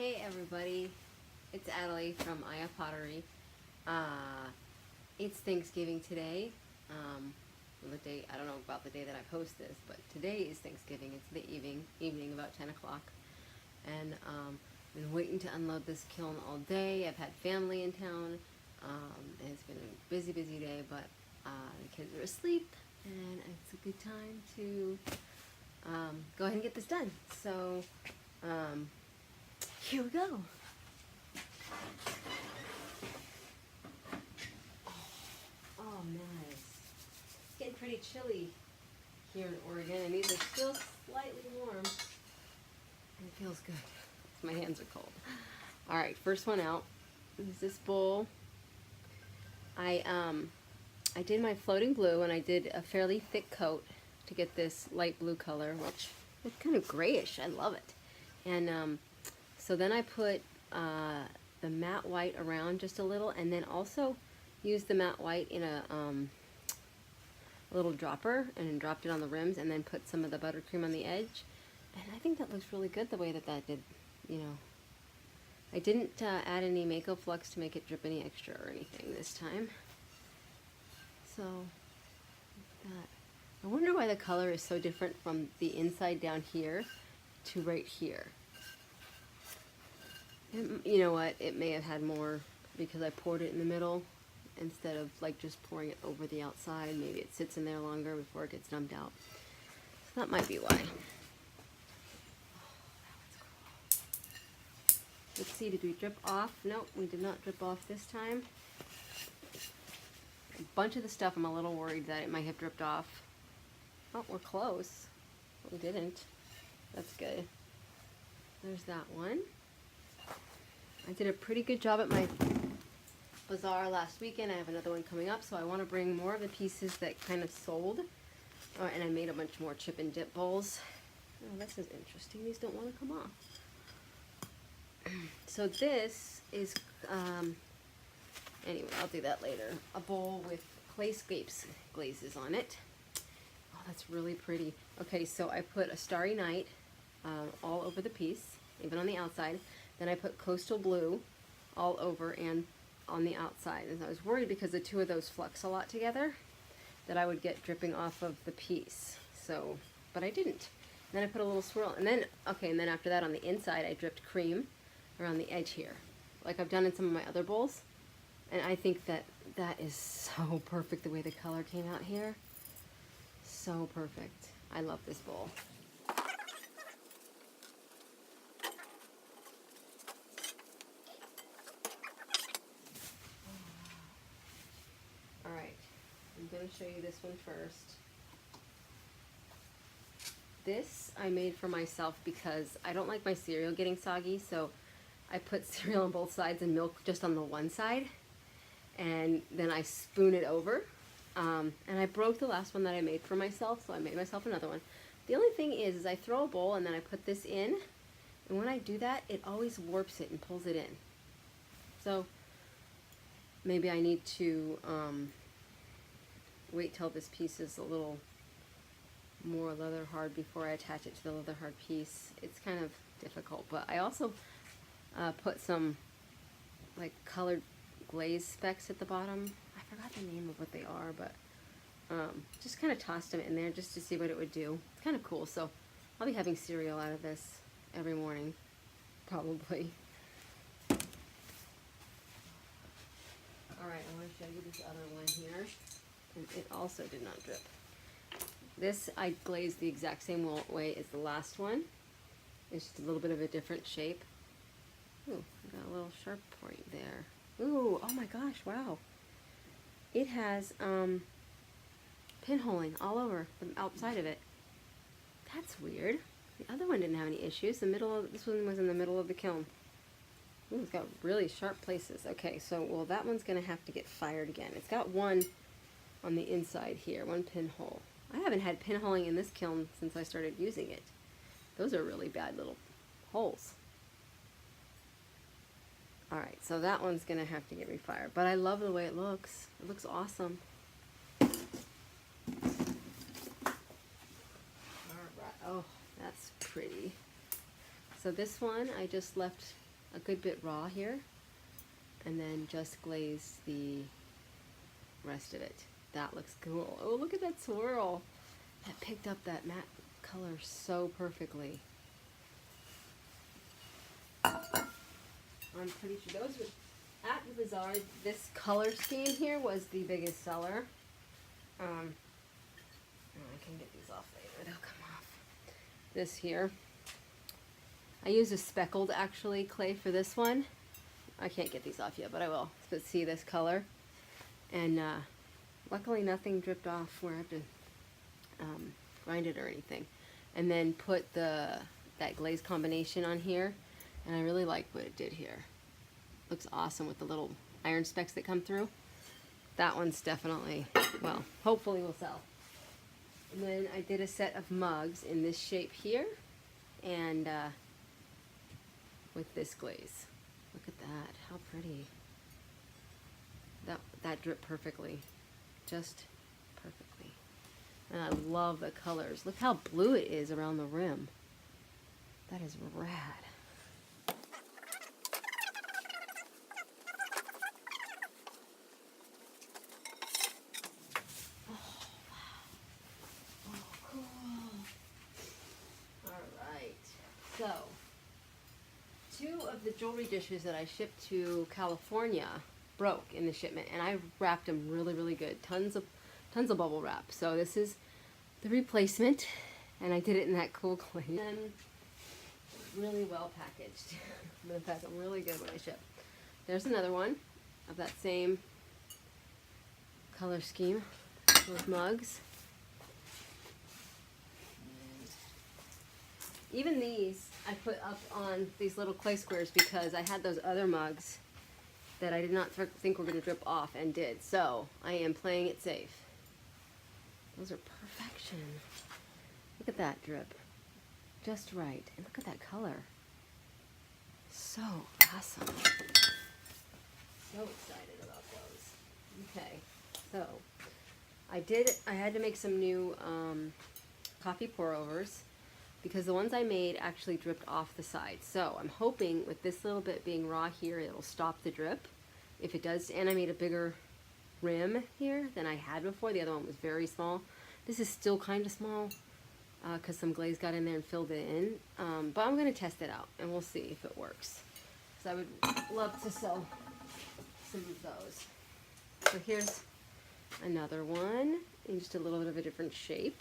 Hey everybody, it's Adelaide from Aya Pottery. It's Thanksgiving today. The day, I don't know about the day that I post this, but today is Thanksgiving. It's the evening about 10 o'clock. And been waiting to unload this kiln all day. I've had family in town. And it's been a busy day, but the kids are asleep and it's a good time to go ahead and get this done. So here we go. Oh, nice. It's getting pretty chilly here in Oregon, and these are still slightly warm. And it feels good. My hands are cold. All right, first one out is this bowl. I did my floating blue, and I did a fairly thick coat to get this light blue color, which is kind of grayish. I love it. And so then I put the matte white around just a little, and then also used the matte white in a little dropper and dropped it on the rims, and then put some of the buttercream on the edge. And I think that looks really good the way that that did, you know. I didn't add any Mako Flux to make it drip any extra or anything this time. So, that. I wonder why the color is so different from the inside down here to right here. You know what, it may have had more because I poured it in the middle instead of like just pouring it over the outside. Maybe it sits in there longer before it gets dumped out. So that might be why. Let's see, did we drip off? Nope, we did not drip off this time. A bunch of the stuff I'm a little worried that it might have dripped off. Oh, we're close. We didn't. That's good. There's that one. I did a pretty good job at my bazaar last weekend. I have another one coming up, so I want to bring more of the pieces that kind of sold. And I made a bunch more chip and dip bowls. Oh, this is interesting. These don't want to come off. So this is, anyway, I'll do that later. A bowl with clayscapes glazes on it. Oh, that's really pretty. Okay, so I put a Starry Night all over the piece, even on the outside. Then I put Coastal Blue all over and on the outside. And I was worried because the two of those flux a lot together that I would get dripping off of the piece. So, but I didn't. And then I put a little swirl. And then, okay, and then after that on the inside, I dripped cream around the edge here, like I've done in some of my other bowls. And I think that that is so perfect the way the color came out here. So perfect. I love this bowl. All right, I'm going to show you this one first. This I made for myself because I don't like my cereal getting soggy, so I put cereal on both sides and milk just on the one side, and then I spoon it over. And I broke the last one that I made for myself, so I made myself another one. The only thing is I throw a bowl and then I put this in, and when I do that, it always warps it and pulls it in. So maybe I need to wait till this piece is a little more leather hard before I attach it to the leather hard piece. It's kind of difficult, but I also put some like colored glaze specks at the bottom. I forgot the name of what they are, but just kind of tossed them in there just to see what it would do. It's kind of cool. So I'll be having cereal out of this every morning, probably. All right, I want to show you this other one here. And it also did not drip. This I glazed the exact same way as the last one. It's just a little bit of a different shape. Ooh, I got a little sharp point there. Ooh, oh my gosh, wow. It has pinholing all over the outside of it. That's weird. The other one didn't have any issues. This one was in the middle of the kiln. Ooh, it's got really sharp places. Okay, so, well, that one's going to have to get fired again. It's got one on the inside here, one pinhole. I haven't had pinholing in this kiln since I started using it. Those are really bad little holes. All right, so that one's gonna have to get refired, but I love the way it looks. It looks awesome. All right, oh, that's pretty. So this one I just left a good bit raw here, and then just glaze the rest of it. That looks cool. Oh, look at that swirl. That picked up that matte color so perfectly. I'm pretty sure those were at the bazaar. This color scheme here was the biggest seller. Oh, I can get these off later. They'll come off. This here. I used a speckled actually clay for this one. I can't get these off yet, but I will. But see this color, and luckily nothing dripped off where I have to grind it or anything. And then put that glaze combination on here, and I really like what it did here. Looks awesome with the little iron specks that come through. That one's definitely, well, hopefully will sell. And then I did a set of mugs in this shape here, and with this glaze. Look at that, how pretty. That dripped perfectly, just perfectly. And I love the colors. Look how blue it is around the rim. That is rad. So, 2 of the jewelry dishes that I shipped to California broke in the shipment, and I wrapped them really, really good. Tons of bubble wrap. So this is the replacement, and I did it in that cool clay. And really well packaged. I'm gonna pack them really good when I ship. There's another one of that same color scheme. Those mugs. Even these I put up on these little clay squares because I had those other mugs that I did not think were going to drip off, and did. So I am playing it safe. Those are perfection. Look at that drip. Just right. And look at that color. So awesome. So excited about those. Okay. So I had to make some new coffee pour overs, because the ones I made actually dripped off the side. So I'm hoping with this little bit being raw here, it'll stop the drip. If it does, and I made a bigger rim here than I had before. The other one was very small. This is still kind of small because some glaze got in there and filled it in. But I'm going to test it out, and we'll see if it works. So I would love to sell some of those. So here's another one in just a little bit of a different shape.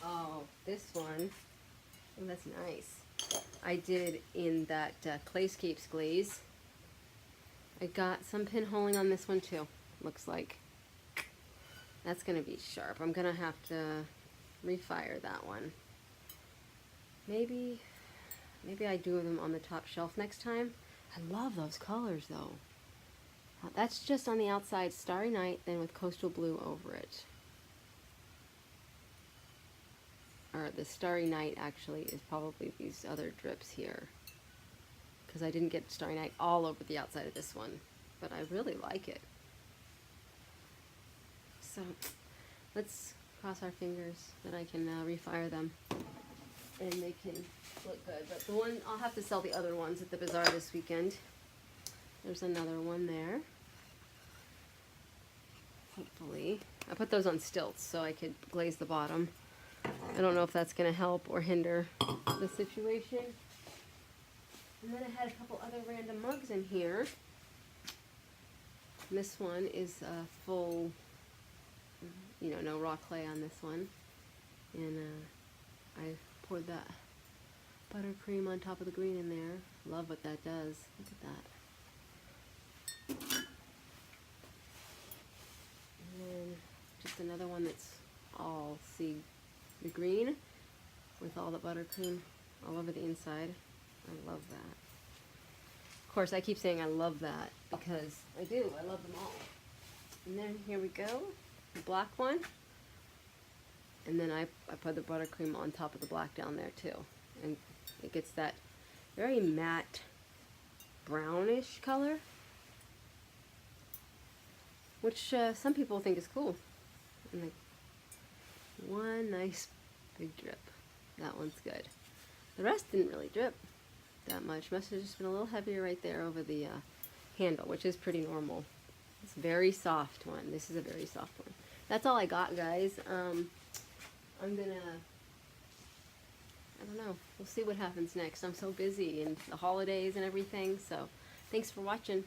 Oh, this one, oh, that's nice. I did in that Clayscapes glaze. I got some pinholing on this one too, looks like. That's going to be sharp. I'm going to have to refire that one. Maybe I do them on the top shelf next time. I love those colors though. That's just on the outside, Starry Night, then with Coastal Blue over it. Or the Starry Night actually is probably these other drips here, because I didn't get Starry Night all over the outside of this one, but I really like it. So let's cross our fingers that I can refire them and they can look good. But the one, I'll have to sell the other ones at the bazaar this weekend. There's another one there. Hopefully. I put those on stilts so I could glaze the bottom. I don't know if that's going to help or hinder the situation. And then I had a couple other random mugs in here. This one is full, no raw clay on this one. And I poured that buttercream on top of the green in there. Love what that does. Look at that. And then just another one that's all sea green with all the buttercream all over the inside. I love that. Of course, I keep saying I love that because I do. I love them all. And then here we go, the black one. And then I put the buttercream on top of the black down there too. And it gets that very matte brownish color, which some people think is cool. And one nice big drip. That one's good. The rest didn't really drip that much. Must have just been a little heavier right there over the handle, which is pretty normal. It's a very soft one. This is a very soft one. That's all I got, guys. I'm gonna, I don't know. We'll see what happens next. I'm so busy and the holidays and everything. So thanks for watching.